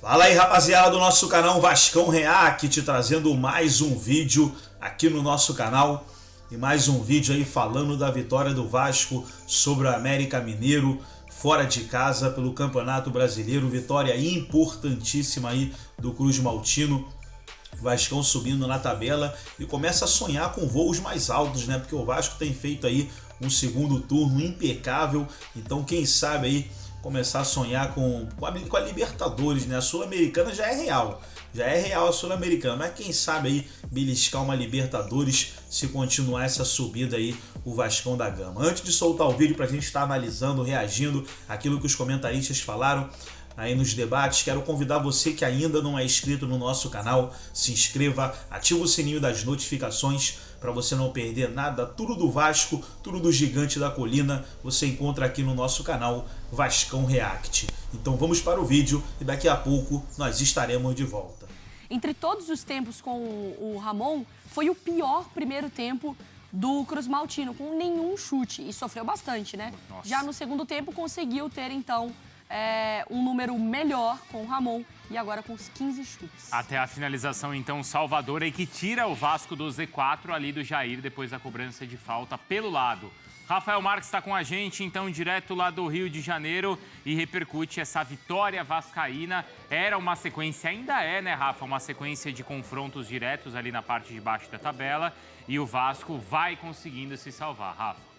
Fala aí, rapaziada do nosso canal Vascão React, trazendo mais um vídeo aqui no nosso canal. E mais um vídeo aí falando da vitória do Vasco sobre o América Mineiro, fora de casa pelo Campeonato Brasileiro. Vitória importantíssima aí do Cruz Maltino. Vascão subindo na tabela e começa a sonhar com voos mais altos, né? Porque o Vasco tem feito aí um segundo turno impecável. Então quem sabe aí começar a sonhar com a Libertadores, né? A Sul-Americana já é real a Sul-Americana, mas quem sabe aí beliscar uma Libertadores se continuar essa subida aí o Vascão da Gama. Antes de soltar o vídeo pra gente estar analisando, reagindo aquilo que os comentaristas falaram aí nos debates, quero convidar você que ainda não é inscrito no nosso canal, se inscreva, ativa o sininho das notificações para você não perder nada, tudo do Vasco, tudo do Gigante da Colina, você encontra aqui no nosso canal Vascão React. Então vamos para o vídeo e daqui a pouco nós estaremos de volta. Entre todos os tempos com o Ramon, foi o pior primeiro tempo do Cruz Maltino, com nenhum chute, e sofreu bastante, né? Nossa. Já no segundo tempo conseguiu ter, então, um número melhor com o Ramon e agora com os 15 chutes. Até a finalização, então, salvadora e que tira o Vasco do Z4 ali do Jair, depois da cobrança de falta pelo lado. Rafael Marques está com a gente, então, direto lá do Rio de Janeiro e repercute essa vitória vascaína. Era uma sequência, ainda é, né, Rafa? Uma sequência de confrontos diretos ali na parte de baixo da tabela e o Vasco vai conseguindo se salvar, Rafa.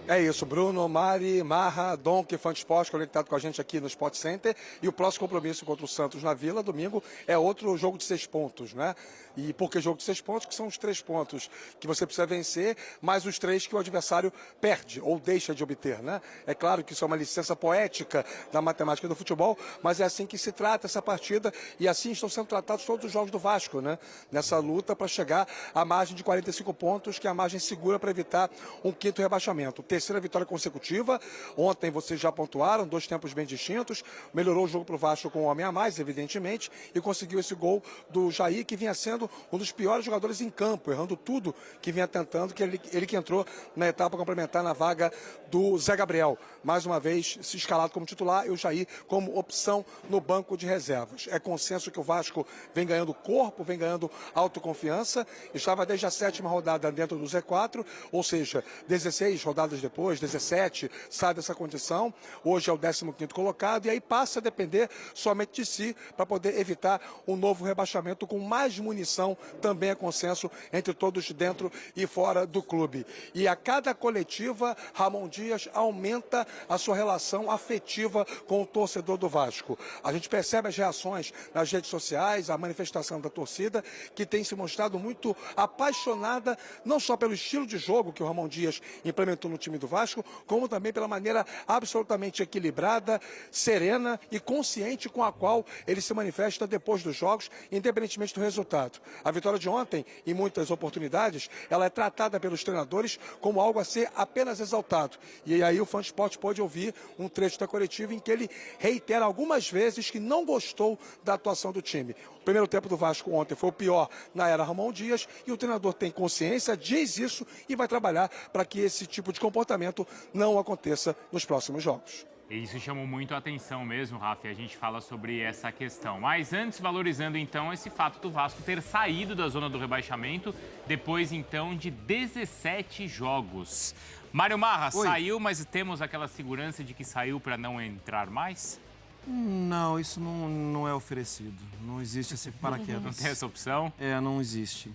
É isso, Bruno, Mari, Marra, Donk, Fã de Esporte, conectado com a gente aqui no Sport Center. E o próximo compromisso contra o Santos na Vila, domingo, é outro jogo de 6 pontos, né? E por que jogo de 6 pontos? Que são os 3 pontos que você precisa vencer, mais os 3 que o adversário perde ou deixa de obter, né? É claro que isso é uma licença poética da matemática do futebol, mas é assim que se trata essa partida e assim estão sendo tratados todos os jogos do Vasco, né? Nessa luta para chegar à margem de 45 pontos, que é a margem segura para evitar um quinto rebaixamento. Terceira vitória consecutiva. Ontem vocês já pontuaram, 2 tempos bem distintos. Melhorou o jogo para o Vasco com um homem a mais, evidentemente, e conseguiu esse gol do Jair, que vinha sendo um dos piores jogadores em campo, errando tudo que vinha tentando, que ele que entrou na etapa complementar na vaga do Zé Gabriel. Mais uma vez, se escalado como titular e o Jair como opção no banco de reservas. É consenso que o Vasco vem ganhando corpo, vem ganhando autoconfiança. Estava desde a 7ª rodada dentro do Z4, ou seja, 16 rodadas depois, 17, sai dessa condição. Hoje é o 15º colocado e aí passa a depender somente de si para poder evitar um novo rebaixamento com mais munição, também é consenso entre todos dentro e fora do clube. E a cada coletiva, Ramon Dias aumenta a sua relação afetiva com o torcedor do Vasco. A gente percebe as reações nas redes sociais, a manifestação da torcida, que tem se mostrado muito apaixonada, não só pelo estilo de jogo que o Ramon Dias implementou no time do Vasco, como também pela maneira absolutamente equilibrada, serena e consciente com a qual ele se manifesta depois dos jogos, independentemente do resultado. A vitória de ontem, em muitas oportunidades, ela é tratada pelos treinadores como algo a ser apenas exaltado. E aí o Fã de Esporte pode ouvir um trecho da coletiva em que ele reitera algumas vezes que não gostou da atuação do time. O primeiro tempo do Vasco ontem foi o pior na era Ramon Dias e o treinador tem consciência, diz isso e vai trabalhar para que esse tipo de comportamento não aconteça nos próximos jogos. Isso chamou muito a atenção mesmo, Rafa, e a gente fala sobre essa questão. Mas antes, valorizando então esse fato do Vasco ter saído da zona do rebaixamento, depois então de 17 jogos. Mário Marra, saiu, mas temos aquela segurança de que saiu para não entrar mais? Não, isso não é oferecido. Não existe esse paraquedas. Não tem essa opção? Não existe.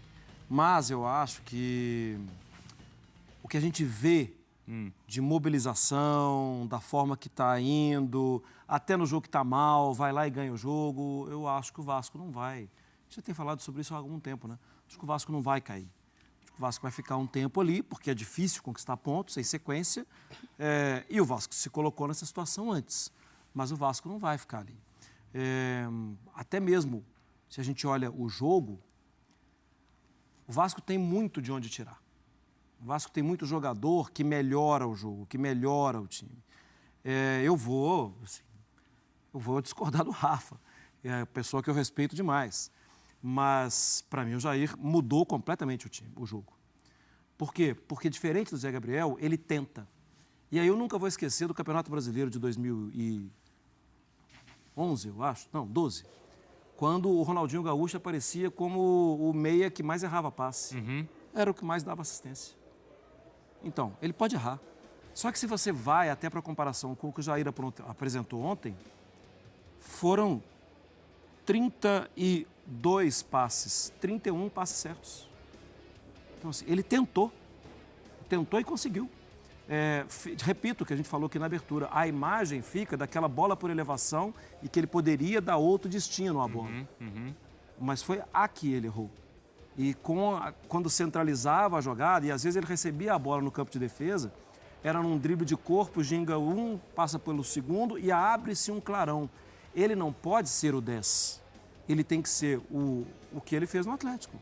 Mas eu acho que o que a gente vê de mobilização, da forma que está indo, até no jogo que está mal, vai lá e ganha o jogo, eu acho que o Vasco não vai. A gente já tem falado sobre isso há algum tempo, né? Acho que o Vasco não vai cair. Acho que o Vasco vai ficar um tempo ali, porque é difícil conquistar pontos em sequência, e o Vasco se colocou nessa situação antes. Mas o Vasco não vai ficar ali. Até mesmo, se a gente olha o jogo, o Vasco tem muito de onde tirar. O Vasco tem muito jogador que melhora o jogo, que melhora o time. Eu vou discordar do Rafa, é a pessoa que eu respeito demais. Mas, para mim, o Jair mudou completamente o jogo. Por quê? Porque, diferente do Zé Gabriel, ele tenta. E aí eu nunca vou esquecer do Campeonato Brasileiro de 11, eu acho, não, 12, quando o Ronaldinho Gaúcho aparecia como o meia que mais errava passe. Era o que mais dava assistência. Então, ele pode errar. Só que se você vai até para a comparação com o que o Jair apresentou ontem, foram 32 passes, 31 passes certos. Então, assim, ele tentou e conseguiu. Repito o que a gente falou aqui na abertura, a imagem fica daquela bola por elevação e que ele poderia dar outro destino à bola. Mas foi aqui ele errou. E quando centralizava a jogada, e às vezes ele recebia a bola no campo de defesa, era num drible de corpo, ginga um, passa pelo segundo e abre-se um clarão. Ele não pode ser o 10. Ele tem que ser o que ele fez no Atlético.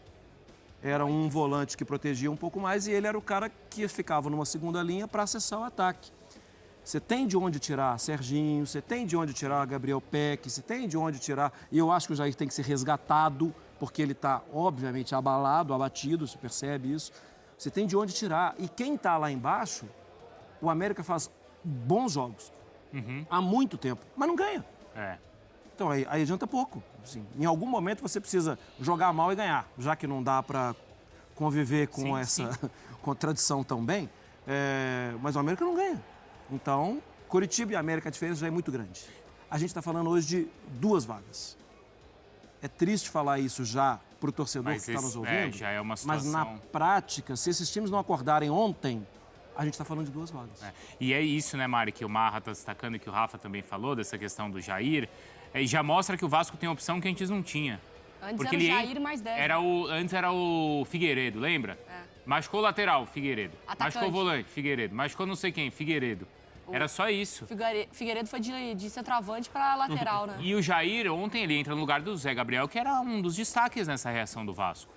Era um volante que protegia um pouco mais e ele era o cara que ficava numa segunda linha para acessar o ataque. Você tem de onde tirar Serginho, você tem de onde tirar Gabriel Peck, você tem de onde tirar... E eu acho que o Jair tem que ser resgatado, porque ele está, obviamente, abalado, abatido, você percebe isso. Você tem de onde tirar. E quem está lá embaixo, o América faz bons jogos. Há muito tempo, mas não ganha. Então, aí adianta pouco. Assim, em algum momento você precisa jogar mal e ganhar, já que não dá para conviver com essa contradição tão bem. Mas o América não ganha. Então, Curitiba e América, a diferença já é muito grande. A gente está falando hoje de 2 vagas. É triste falar isso já para o torcedor que está nos ouvindo, já é uma situação... mas na prática, se esses times não acordarem ontem, a gente está falando de 2 vagas. E é isso, né, Mari, que o Marra está destacando e que o Rafa também falou, dessa questão do Jair. E já mostra que o Vasco tem opção que a gente não tinha. Antes porque era o Jair mais 10. Antes era o Figueiredo, lembra? Machucou o lateral, Figueiredo. Atacante. Machucou o volante, Figueiredo. Machucou não sei quem, Figueiredo. Era só isso. Figueiredo foi de centroavante para lateral, né? E o Jair, ontem, ele entra no lugar do Zé Gabriel, que era um dos destaques nessa reação do Vasco.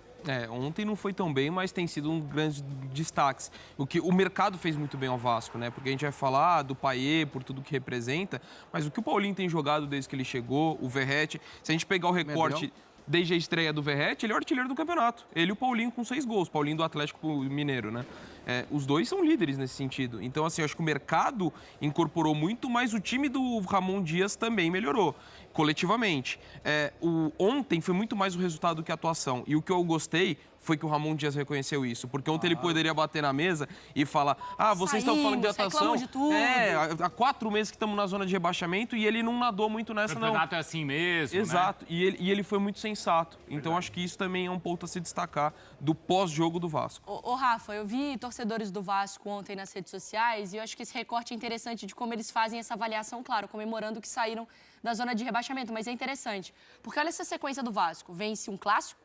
Ontem não foi tão bem, mas tem sido um grande destaque. O mercado fez muito bem ao Vasco, né? Porque a gente vai falar do Payet, por tudo que representa, mas o que o Paulinho tem jogado desde que ele chegou, o Verratti, se a gente pegar o recorte desde a estreia do Verratti, ele é o artilheiro do campeonato. Ele e o Paulinho com 6 gols, Paulinho do Atlético Mineiro, né? Os dois são líderes nesse sentido. Então, assim, eu acho que o mercado incorporou muito, mas o time do Ramon Dias também melhorou, coletivamente. Ontem foi muito mais o resultado do que a atuação. E o que eu gostei foi que o Ramon Dias reconheceu isso. Porque ontem ele poderia bater na mesa e falar: vocês estão falando de atuação. De tudo. Há 4 meses que estamos na zona de rebaixamento e ele não nadou muito nessa, não. O campeonato é assim mesmo, Exato. Né? E ele foi muito sensato. Então, acho que isso também é um ponto a se destacar do pós-jogo do Vasco. Ô, Rafa, eu vi torcedores do Vasco ontem nas redes sociais e eu acho que esse recorte é interessante de como eles fazem essa avaliação, claro, comemorando que saíram da zona de rebaixamento. Mas é interessante, porque olha essa sequência do Vasco. Vence um clássico,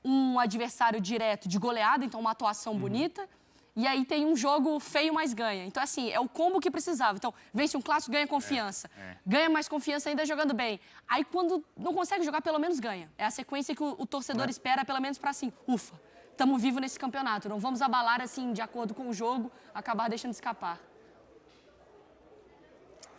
um adversário direto de goleada, então uma atuação bonita, e aí tem um jogo feio, mas ganha. Então, assim, é o combo que precisava. Então, vence um clássico, ganha confiança. Ganha mais confiança ainda jogando bem. Aí, quando não consegue jogar, pelo menos ganha. É a sequência que o torcedor espera, pelo menos para assim, ufa, estamos vivos nesse campeonato. Não vamos abalar, assim, de acordo com o jogo, acabar deixando escapar.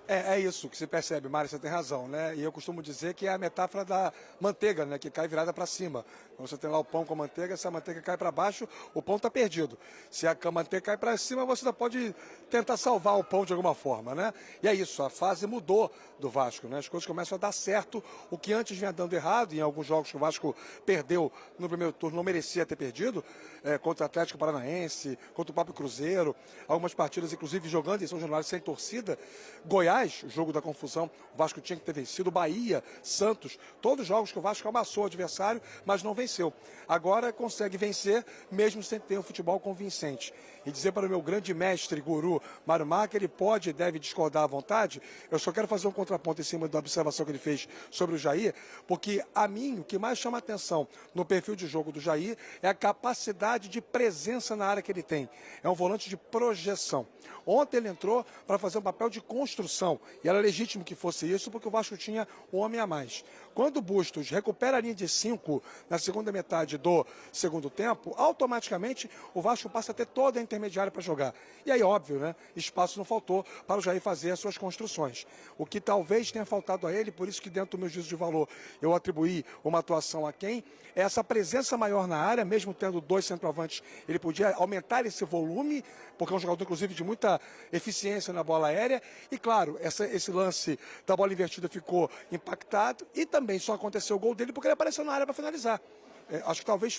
É isso que se percebe, Mário, você tem razão, né? E eu costumo dizer que é a metáfora da manteiga, né? Que cai virada para cima. Então, você tem lá o pão com a manteiga, se a manteiga cai para baixo, o pão está perdido. Se a manteiga cai para cima, você ainda pode tentar salvar o pão de alguma forma, né? E é isso, a fase mudou do Vasco, né? As coisas começam a dar certo, o que antes vinha dando errado, em alguns jogos que o Vasco perdeu no primeiro turno, não merecia ter perdido, contra o Atlético Paranaense, contra o próprio Cruzeiro, algumas partidas, inclusive, jogando em São Januário sem torcida. Goiás, o jogo da confusão, o Vasco tinha que ter vencido. Bahia, Santos, todos os jogos que o Vasco amassou o adversário, mas não venceu. Agora consegue vencer, mesmo sem ter um futebol convincente. E dizer para o meu grande mestre, guru, Mário Marra, que ele pode e deve discordar à vontade, eu só quero fazer um contraponto em cima da observação que ele fez sobre o Jair, porque a mim, o que mais chama a atenção no perfil de jogo do Jair é a capacidade de presença na área que ele tem. É um volante de projeção. Ontem ele entrou para fazer um papel de construção, e era legítimo que fosse isso, porque o Vasco tinha um homem a mais. Quando o Bustos recupera a linha de 5 na segunda metade do segundo tempo, automaticamente o Vasco passa a ter toda a intermediária para jogar. E aí, óbvio, né? Espaço não faltou para o Jair fazer as suas construções. O que talvez tenha faltado a ele, por isso que dentro do meu juízo de valor eu atribuí uma atuação a quem, é essa presença maior na área, mesmo tendo 2 centroavantes, ele podia aumentar esse volume, porque é um jogador, inclusive, de muita eficiência na bola aérea. E, claro, claro, esse lance da bola invertida ficou impactado e também só aconteceu o gol dele porque ele apareceu na área para finalizar. Acho que talvez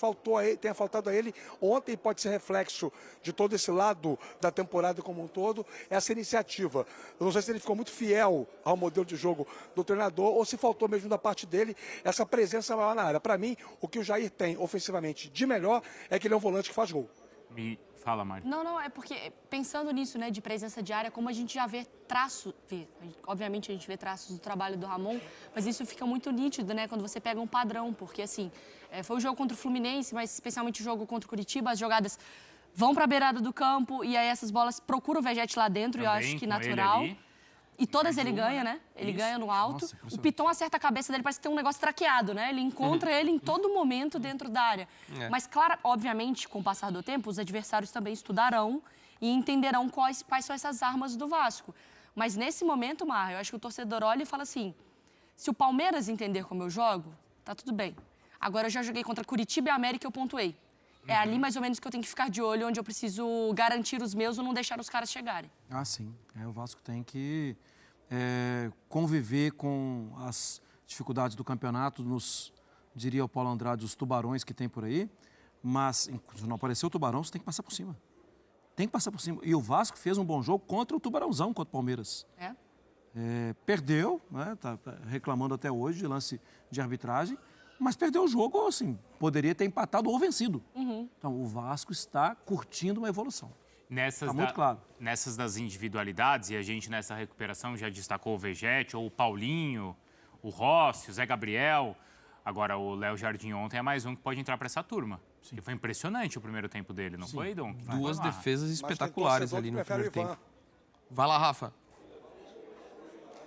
tenha faltado a ele ontem, pode ser reflexo de todo esse lado da temporada como um todo, essa iniciativa. Eu não sei se ele ficou muito fiel ao modelo de jogo do treinador ou se faltou mesmo da parte dele essa presença maior na área. Para mim, o que o Jair tem ofensivamente de melhor é que ele é um volante que faz gol. Fala, Mari. Não, é porque pensando nisso, né, de presença de área, como a gente já vê obviamente a gente vê traços do trabalho do Ramon, mas isso fica muito nítido, né, quando você pega um padrão, porque assim, foi o jogo contra o Fluminense, mas especialmente o jogo contra o Curitiba, as jogadas vão para a beirada do campo e aí essas bolas procuram o Vegete lá dentro, e eu acho que natural. E todas ele ganha, né? Ele ganha no alto. Nossa, o Piton acerta a cabeça dele, parece que tem um negócio traqueado, né? Ele encontra ele em todo momento dentro da área. Mas, claro, obviamente, com o passar do tempo, os adversários também estudarão e entenderão quais são essas armas do Vasco. Mas, nesse momento, Marra, eu acho que o torcedor olha e fala assim, se o Palmeiras entender como eu jogo, tá tudo bem. Agora, eu já joguei contra Curitiba e América e eu pontuei. É ali, mais ou menos, que eu tenho que ficar de olho, onde eu preciso garantir os meus ou não deixar os caras chegarem. Ah, sim. O Vasco tem que conviver com as dificuldades do campeonato, diria o Paulo Andrade, os tubarões que tem por aí. Mas, se não aparecer o tubarão, você tem que passar por cima. Tem que passar por cima. E o Vasco fez um bom jogo contra o Tubarãozão, contra o Palmeiras. Perdeu, né? Tá reclamando até hoje de lance de arbitragem. Mas perdeu o jogo, assim, poderia ter empatado ou vencido. Então, o Vasco está curtindo uma evolução. Está muito claro. Nessas das individualidades, e a gente nessa recuperação já destacou o Vegete, ou o Paulinho, o Rossi, o Zé Gabriel. Agora, o Léo Jardim ontem é mais um que pode entrar para essa turma. Sim. E foi impressionante o primeiro tempo dele, não foi, Dom? Duas defesas espetaculares ali no primeiro tempo. Vai lá, Rafa.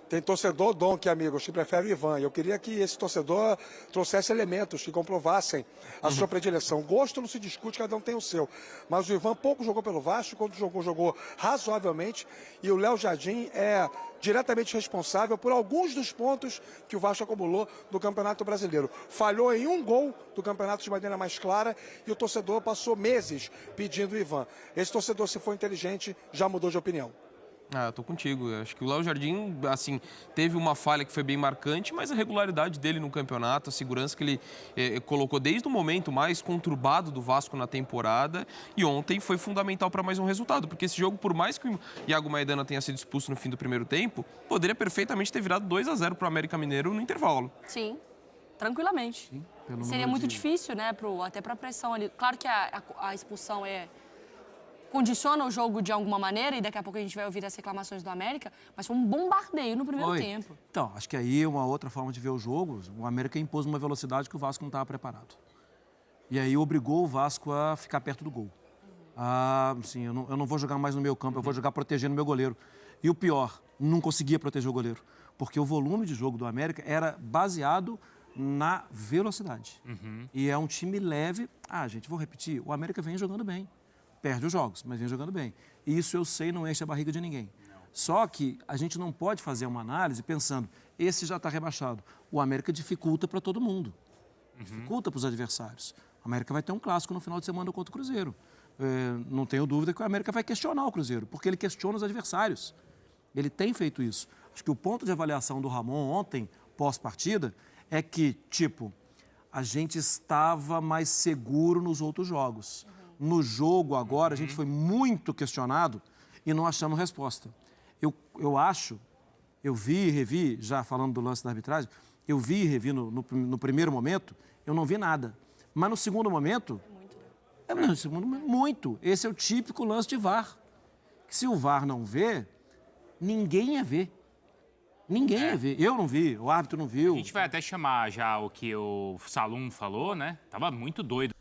Tem torcedor, Dom, que amigos, que prefere o Ivan. Eu queria que esse torcedor trouxesse elementos que comprovassem a sua predileção. Gosto não se discute, cada um tem o seu. Mas o Ivan pouco jogou pelo Vasco, quando jogou razoavelmente. E o Léo Jardim é diretamente responsável por alguns dos pontos que o Vasco acumulou do Campeonato Brasileiro. Falhou em um gol do Campeonato de maneira mais clara e o torcedor passou meses pedindo o Ivan. Esse torcedor, se for inteligente, já mudou de opinião. Eu tô contigo. Eu acho que o Léo Jardim, assim, teve uma falha que foi bem marcante, mas a regularidade dele no campeonato, a segurança que ele colocou desde o momento mais conturbado do Vasco na temporada, e ontem foi fundamental para mais um resultado, porque esse jogo, por mais que o Iago Maidana tenha sido expulso no fim do primeiro tempo, poderia perfeitamente ter virado 2-0 para o América Mineiro no intervalo. Sim, tranquilamente. Sim, seria muito difícil, né, até para a pressão ali. Claro que a expulsão condiciona o jogo de alguma maneira, e daqui a pouco a gente vai ouvir as reclamações do América, mas foi um bombardeio no primeiro tempo. Então, acho que aí é uma outra forma de ver o jogo. O América impôs uma velocidade que o Vasco não estava preparado. E aí obrigou o Vasco a ficar perto do gol. Assim, eu não vou jogar mais no meu campo, eu vou jogar protegendo o meu goleiro. E o pior, não conseguia proteger o goleiro, porque o volume de jogo do América era baseado na velocidade. E é um time leve. Gente, vou repetir, o América vem jogando bem. Perde os jogos, mas vem jogando bem. E isso eu sei, não enche a barriga de ninguém. Só que a gente não pode fazer uma análise pensando, esse já está rebaixado. O América dificulta para todo mundo. Dificulta para os adversários. O América vai ter um clássico no final de semana contra o Cruzeiro. Não tenho dúvida que o América vai questionar o Cruzeiro, porque ele questiona os adversários. Ele tem feito isso. Acho que o ponto de avaliação do Ramon ontem, pós-partida, é que, a gente estava mais seguro nos outros jogos. No jogo agora, a gente foi muito questionado e não achamos resposta. Eu acho, eu vi e revi, já falando do lance da arbitragem, eu vi e revi no primeiro momento, eu não vi nada. Mas no segundo momento, muito. Esse é o típico lance de VAR. Que se o VAR não vê, ninguém ia ver. Ninguém ia ver. Eu não vi, o árbitro não viu. A gente vai até chamar já o que o Salum falou, né? Tava muito doido.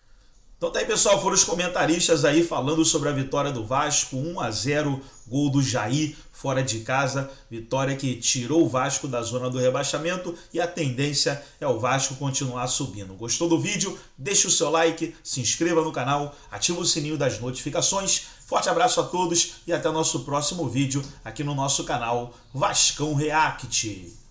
Então tá aí, pessoal, foram os comentaristas aí falando sobre a vitória do Vasco, 1-0, gol do Jair, fora de casa, vitória que tirou o Vasco da zona do rebaixamento e a tendência é o Vasco continuar subindo. Gostou do vídeo? Deixe o seu like, se inscreva no canal, ativa o sininho das notificações. Forte abraço a todos e até o nosso próximo vídeo aqui no nosso canal Vascão React.